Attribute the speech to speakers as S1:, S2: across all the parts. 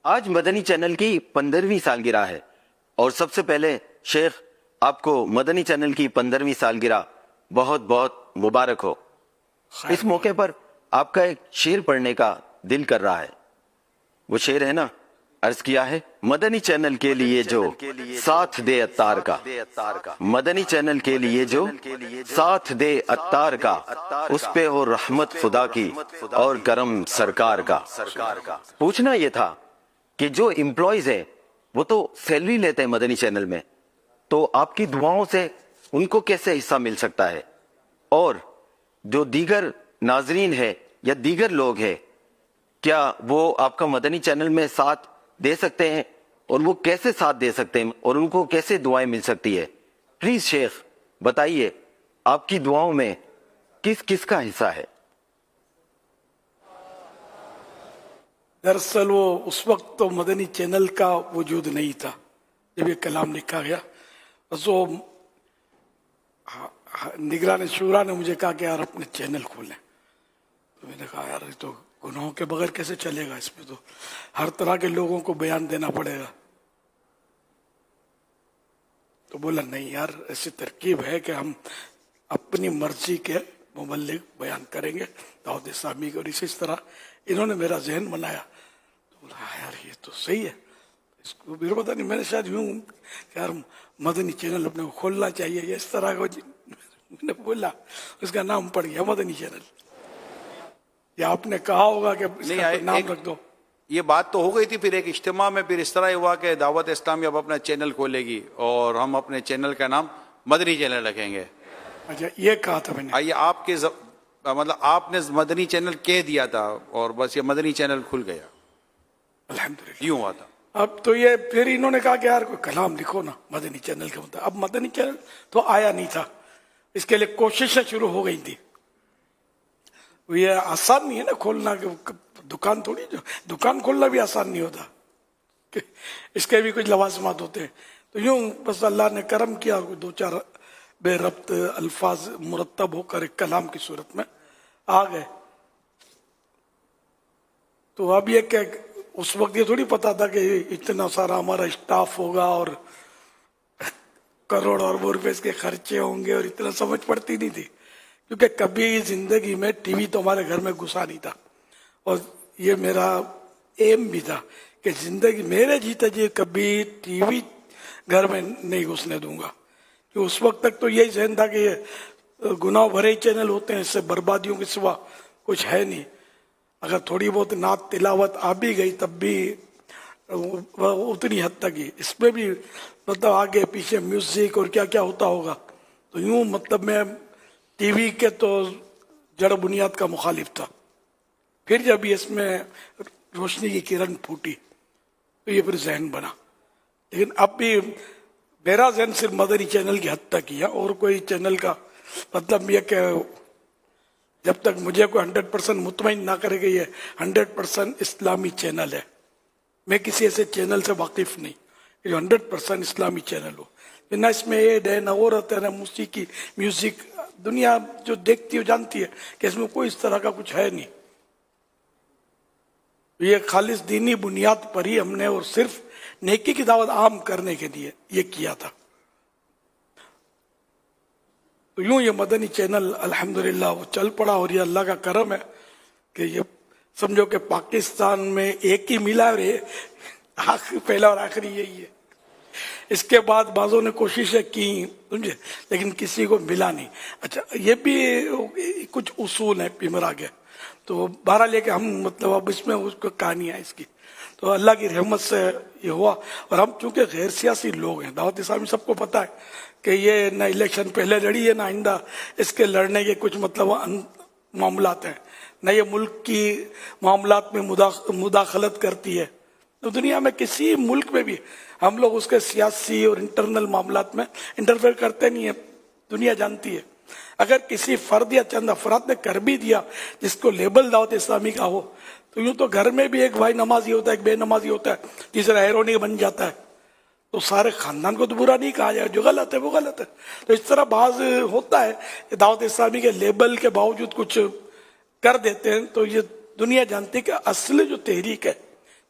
S1: آج مدنی چینل کی 15ویں سالگرہ ہے اور سب سے پہلے شیخ آپ کو مدنی چینل کی 15ویں سالگرہ بہت بہت مبارک ہو۔ اس موقع پر آپ کا ایک شعر پڑھنے کا دل کر رہا ہے، وہ شعر ہے نا، عرض کیا ہے مدنی چینل کے لیے جو ساتھ دے عطار کا، مدنی چینل کے لیے جو ساتھ دے عطار کا، اس پہ ہو رحمت خدا کی اور کرم سرکار کا۔ پوچھنا یہ تھا کہ جو امپلائیز ہیں وہ تو سیلری لیتے ہیں مدنی چینل میں، تو آپ کی دعاؤں سے ان کو کیسے حصہ مل سکتا ہے؟ اور جو دیگر ناظرین ہے یا دیگر لوگ ہیں، کیا وہ آپ کا مدنی چینل میں ساتھ دے سکتے ہیں اور وہ کیسے ساتھ دے سکتے ہیں اور ان کو کیسے دعائیں مل سکتی ہے؟ پلیز شیخ بتائیے آپ کی دعاؤں میں کس کس کا حصہ ہے؟
S2: دراصل وہ اس وقت تو مدنی چینل کا وجود نہیں تھا جب یہ کلام لکھا گیا، بس وہ نگران شورا نے مجھے کہا کہ یار اپنے چینل کھولیں، تو میں نے کہا یار یہ تو گناہوں کے بغیر کیسے چلے گا، اس میں تو ہر طرح کے لوگوں کو بیان دینا پڑے گا۔ تو بولا نہیں یار، ایسی ترکیب ہے کہ ہم اپنی مرضی کے مبلغ بیان کریں گے دعوت اسلامی کی، اور اسی طرح انہوں نے میرا ذہن بنایا۔ تو بولا یار یہ تو صحیح ہے، اس کو بھی پتا نہیں، میں نے شاید یوں کہ یار مدنی چینل اپنے کو کھولنا چاہیے، یہ اس طرح کا میں نے بولا، اس کا نام پڑ گیا مدنی چینل۔ یا آپ نے کہا ہوگا کہ اس کا نام رکھ دو۔
S3: یہ بات تو ہو گئی تھی، پھر ایک اجتماع میں پھر اس طرح ہوا کہ دعوت اسلامی اب اپنا چینل کھولے گی اور ہم اپنے چینل کا نام مدنی چینل رکھیں گے۔
S2: اچھا یہ کہا تھا میں نے؟
S3: آئیے آپ کے مطلب آپ نے مدنی چینل کہہ دیا تھا اور بس یہ مدنی چینل کھل گیا،
S2: الحمدللہ
S3: یوں ہوا تھا۔
S2: اب تو یہ پھر انہوں نے کہا کہ یار کوئی کلام لکھو نا مدنی چینل کے مطابق۔ اب مدنی چینل تو آیا نہیں تھا، اس کے لیے کوششیں شروع ہو گئی تھی۔ یہ آسان نہیں ہے نا کھولنا، کہ دکان تھوڑی، جو دکان کھولنا بھی آسان نہیں ہوتا، کہ اس کے بھی کچھ لوازمات ہوتے ہیں۔ تو یوں بس اللہ نے کرم کیا، دو چار بے ربط الفاظ مرتب ہو کر ایک کلام کی صورت میں آ گئے۔ تو اب یہ کہ اس وقت یہ تھوڑی پتا تھا کہ اتنا سارا ہمارا اسٹاف ہوگا اور کروڑ اربوں روپے اس کے خرچے ہوں گے، اور اتنا سمجھ پڑتی نہیں تھی، کیونکہ کبھی زندگی میں ٹی وی تو ہمارے گھر میں گھسا نہیں تھا، اور یہ میرا ایم بھی تھا کہ زندگی میرے جیتے جی کبھی ٹی وی گھر میں نہیں گھسنے دوں گا، کہ اس وقت تک تو یہی ذہن تھا کہ یہ گناہ بھرے چینل ہوتے ہیں، اس سے بربادیوں کے سوا کچھ ہے نہیں۔ اگر تھوڑی بہت نعت تلاوت آ بھی گئی تب بھی اتنی حد تک ہی، اس میں بھی مطلب آگے پیچھے میوزک اور کیا کیا ہوتا ہوگا۔ تو یوں مطلب میں ٹی وی کے تو جڑ بنیاد کا مخالف تھا۔ پھر جب اس میں روشنی کی کرن پھوٹی تو یہ پھر ذہن بنا، لیکن اب بھی میرا ذہن صرف مدنی چینل کی حد تک ہی ہے، اور کوئی چینل کا مطلب یہ کہ جب تک مجھے کوئی 100% مطمئن نہ کرے کہ یہ 100% اسلامی چینل ہے، میں کسی ایسے چینل سے واقف نہیں کہ جو 100% اسلامی چینل ہو، نہ اس میں ایڈ ہے، نہ عورت ہے، نہ موسیقی میوزک۔ دنیا جو دیکھتی ہے جانتی ہے کہ اس میں کوئی اس طرح کا کچھ ہے نہیں۔ یہ خالص دینی بنیاد پر ہی ہم نے، اور صرف نیکی کی دعوت عام کرنے کے لیے یہ کیا تھا۔ تو یوں یہ مدنی چینل الحمدللہ وہ چل پڑا، اور یہ اللہ کا کرم ہے کہ یہ سمجھو کہ پاکستان میں ایک ہی ملا، اور پہلا اور آخری یہی ہے۔ اس کے بعد بعضوں نے کوششیں کی سمجھے، لیکن کسی کو ملا نہیں۔ اچھا یہ بھی کچھ اصول ہیں پیمر آگے، تو بہرحال لے کے ہم مطلب اب اس میں اس کو کہانی ہے اس کی، تو اللہ کی رحمت سے یہ ہوا۔ اور ہم چونکہ غیر سیاسی لوگ ہیں، دعوت اسلامی سب کو پتہ ہے کہ یہ نہ الیکشن پہلے لڑی ہے، نہ آئندہ اس کے لڑنے کے کچھ مطلب معاملات ہیں، نہ یہ ملک کی معاملات میں مداخلت کرتی ہے۔ تو دنیا میں کسی ملک میں بھی ہم لوگ اس کے سیاسی اور انٹرنل معاملات میں انٹرفیئر کرتے نہیں ہیں، دنیا جانتی ہے۔ اگر کسی فرد یا چند افراد نے کر بھی دیا جس کو لیبل دعوت اسلامی کا ہو، تو یوں تو گھر میں بھی ایک بھائی نمازی ہوتا ہے، ایک بے نمازی ہوتا ہے، تیسرا ہیرونی بن جاتا ہے، تو سارے خاندان کو تو برا نہیں کہا جائے، جو غلط ہے وہ غلط ہے۔ تو اس طرح بعض ہوتا ہے کہ دعوت اسلامی کے لیبل کے باوجود کچھ کر دیتے ہیں، تو یہ دنیا جانتی ہے کہ اصل جو تحریک ہے،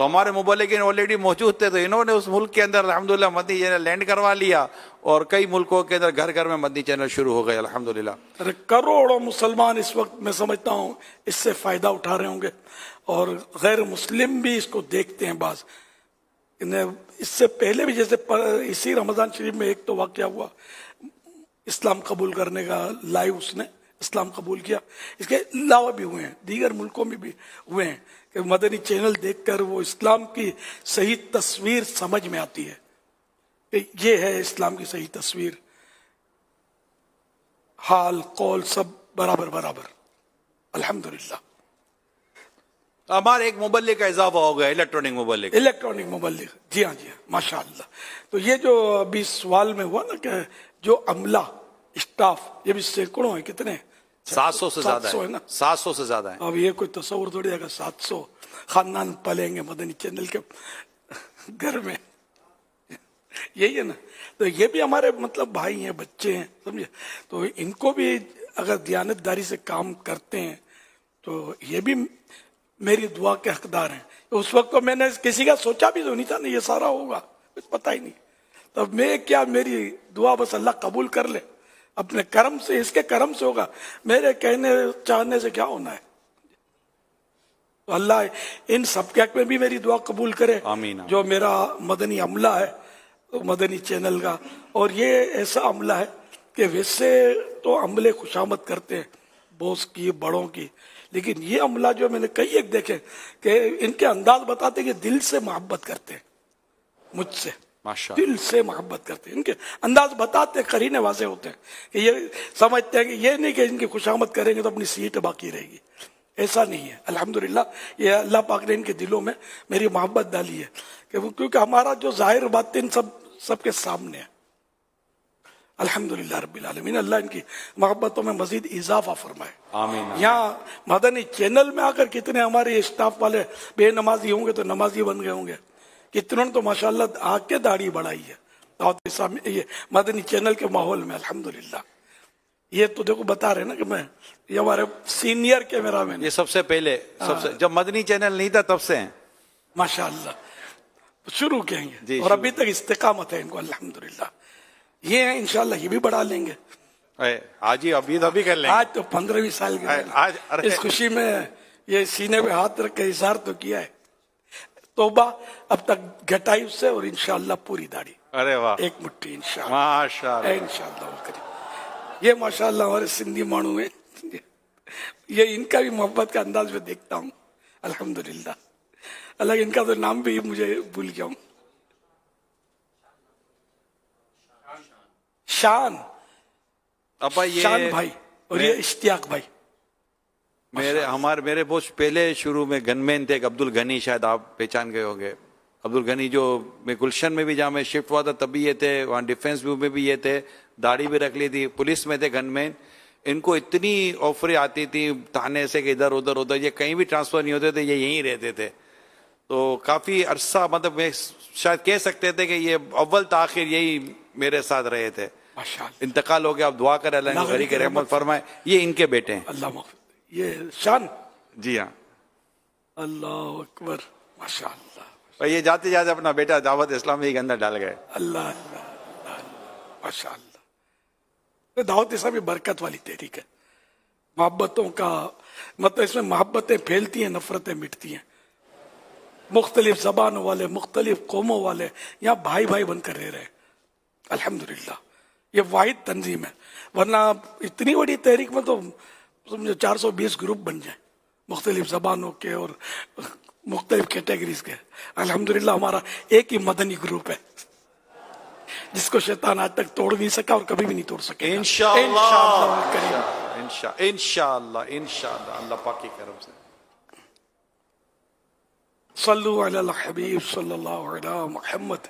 S3: تو ہمارے مبلغین آلریڈی موجود تھے، تو انہوں نے اس ملک کے اندر الحمدللہ مدنی چینل لینڈ کروا لیا، اور کئی ملکوں کے اندر گھر گھر میں مدنی چینل شروع ہو گئے الحمدللہ.
S2: ارے کروڑوں مسلمان اس وقت میں سمجھتا ہوں اس سے فائدہ اٹھا رہے ہوں گے، اور غیر مسلم بھی اس کو دیکھتے ہیں. بعض اس سے پہلے بھی جیسے اسی رمضان شریف میں ایک تو واقعہ ہوا اسلام قبول کرنے کا، لائیو اس نے اسلام قبول کیا. اس کے علاوہ بھی ہوئے ہیں، دیگر ملکوں میں بھی ہوئے ہیں کہ مدنی چینل دیکھ کر وہ اسلام کی صحیح تصویر سمجھ میں آتی ہے کہ یہ ہے اسلام کی صحیح تصویر، حال قول سب برابر برابر الحمدللہ.
S3: ہمارے ایک مبلغ کا اضافہ ہو گیا، الیکٹرانک مبلغ.
S2: الیکٹرانک مبلغ، جی ہاں ماشاء اللہ. تو یہ جو ابھی سوال میں ہوا نا کہ جو عملہ اسٹاف، یہ بھی سینکڑوں ہیں، کتنے
S3: 700 سے زیادہ
S2: 700 ہے نا.
S3: 700 سے زیادہ ہے.
S2: اب یہ کوئی تصور تھوڑی ہے کہ 700 خاندان پلیں گے مدنی چینل کے گھر میں، یہی ہے نا. تو یہ بھی ہمارے مطلب بھائی ہیں، بچے ہیں، سمجھے. تو ان کو بھی اگر دیانتداری سے کام کرتے ہیں تو یہ بھی میری دعا کے حقدار ہیں. اس وقت تو میں نے کسی کا سوچا بھی تو نہیں تھا نا یہ سارا ہوگا، کچھ پتہ ہی نہیں. تب میں کیا، میری دعا بس اللہ قبول کر لے اپنے کرم سے، اس کے کرم سے ہوگا، میرے کہنے چاہنے سے کیا ہونا ہے. تو اللہ ان سب کے حق میں بھی میری دعا قبول کرے.
S3: آمین.
S2: جو میرا مدنی عملہ ہے مدنی چینل کا، اور یہ ایسا عملہ ہے کہ ویسے تو عملے خوشامد کرتے ہیں بوس کی، بڑوں کی، لیکن یہ عملہ جو میں نے کئی ایک دیکھے کہ ان کے انداز بتاتے کہ دل سے محبت کرتے ہیں مجھ سے، دل سے محبت کرتے ہیں. ان کے انداز بتاتے، قرینے واضح ہوتے ہیں کہ یہ سمجھتے ہیں کہ یہ نہیں کہ ان کی خوشامد کریں گے تو اپنی سیٹ باقی رہے گی. ایسا نہیں ہے الحمدللہ. یہ اللہ پاک نے ان کے دلوں میں میری محبت ڈالی ہے کیونکہ ہمارا جو ظاہر باطن سب کے سامنے ہے الحمدللہ رب العالمین. اللہ ان کی محبتوں میں مزید اضافہ فرمائے.
S3: آمین.
S2: یہاں مدنی چینل میں آ کر کتنے ہمارے اسٹاف والے بے نمازی ہوں گے تو نمازی بن گئے ہوں گے، کتنوں نے تو ماشاءاللہ آ کے داڑھی بڑھائی ہے یہ مدنی چینل کے ماحول میں الحمدللہ. یہ تو دیکھو بتا رہے نا کہ میں یہ ہمارے سینئر کیمرہ مین،
S3: یہ سب سے پہلے جب مدنی چینل نہیں تھا تب سے ہیں
S2: ماشاءاللہ شروع کہیں گے
S3: جی،
S2: اور ابھی تک استقامت ہے ان کو الحمدللہ. یہ ہیں انشاءاللہ یہ بھی بڑھا لیں گے.
S3: آج ہی ابھی کر لیں.
S2: آج تو 15ویں سال کے اس خوشی میں یہ سینے پہ ہاتھ رکھ کے اظہار تو کیا ہے. توبہ اب تک گھٹائی اس سے، اور انشاءاللہ پوری داڑھی.
S3: ارے واہ،
S2: ایک مٹھی انشاءاللہ
S3: ماشاءاللہ.
S2: انشاءاللہ یہ ماشاءاللہ ہمارے سندھی مانو ہیں، یہ ان کا بھی محبت کا انداز میں دیکھتا ہوں الحمدللہ. اللہ ان کا تو نام بھی مجھے بھول گیا ہوں. شان شان بھائی اور یہ اشتیاق بھائی
S3: میرے بہت پہلے شروع میں گن مین تھے. عبد الغنی، شاید آپ پہچان گئے ہوں گے. عبد الغنی جو میں گلشن میں بھی جہاں میں شفٹ ہوا تھا تب بھی یہ تھے، وہاں ڈیفینس ویو میں بھی یہ تھے، داڑھی بھی رکھ لی تھی، پولیس میں تھے گن مین. ان کو اتنی آفریں آتی تھی تھانے سے کہ ادھر ادھر یہ کہیں بھی ٹرانسفر نہیں ہوتے تھے، یہ یہیں رہتے تھے. تو کافی عرصہ مطلب میں شاید کہہ سکتے تھے کہ یہ اول تاخیر یہی میرے ساتھ رہے تھے. انتقال ہو گیا. آپ دعا کریں اللہ غری کے رحمت فرمائے. یہ ان کے بیٹے ہیں.
S2: اللہ یہ شان.
S3: جی ہاں.
S2: اللہ اکبر ماشاءاللہ.
S3: یہ جاتے جاتے اپنا بیٹا دعوت اسلامی کے اندر ڈال گئے.
S2: اللہ ماشاءاللہ. دعوت اسلامی برکت والی تحریک ہے. محبتوں کا مطلب اس میں محبتیں پھیلتی ہیں، نفرتیں مٹتی ہیں. مختلف زبانوں والے، مختلف قوموں والے یہاں بھائی بھائی بن کر رہ رہے ہیں الحمدللہ. یہ واحد تنظیم ہے، ورنہ اتنی بڑی تحریک میں تو سمجھو 420 گروپ بن جائیں مختلف زبانوں کے اور مختلف کیٹیگریز کے. الحمدللہ ہمارا ایک ہی مدنی گروپ ہے جس کو شیطان آج تک توڑ نہیں سکا اور کبھی بھی نہیں توڑ سکے.
S3: انشاءاللہ اللہ پاک کی کرم سے.
S2: صلو علی الحبیب صلی اللہ علیہ محمد.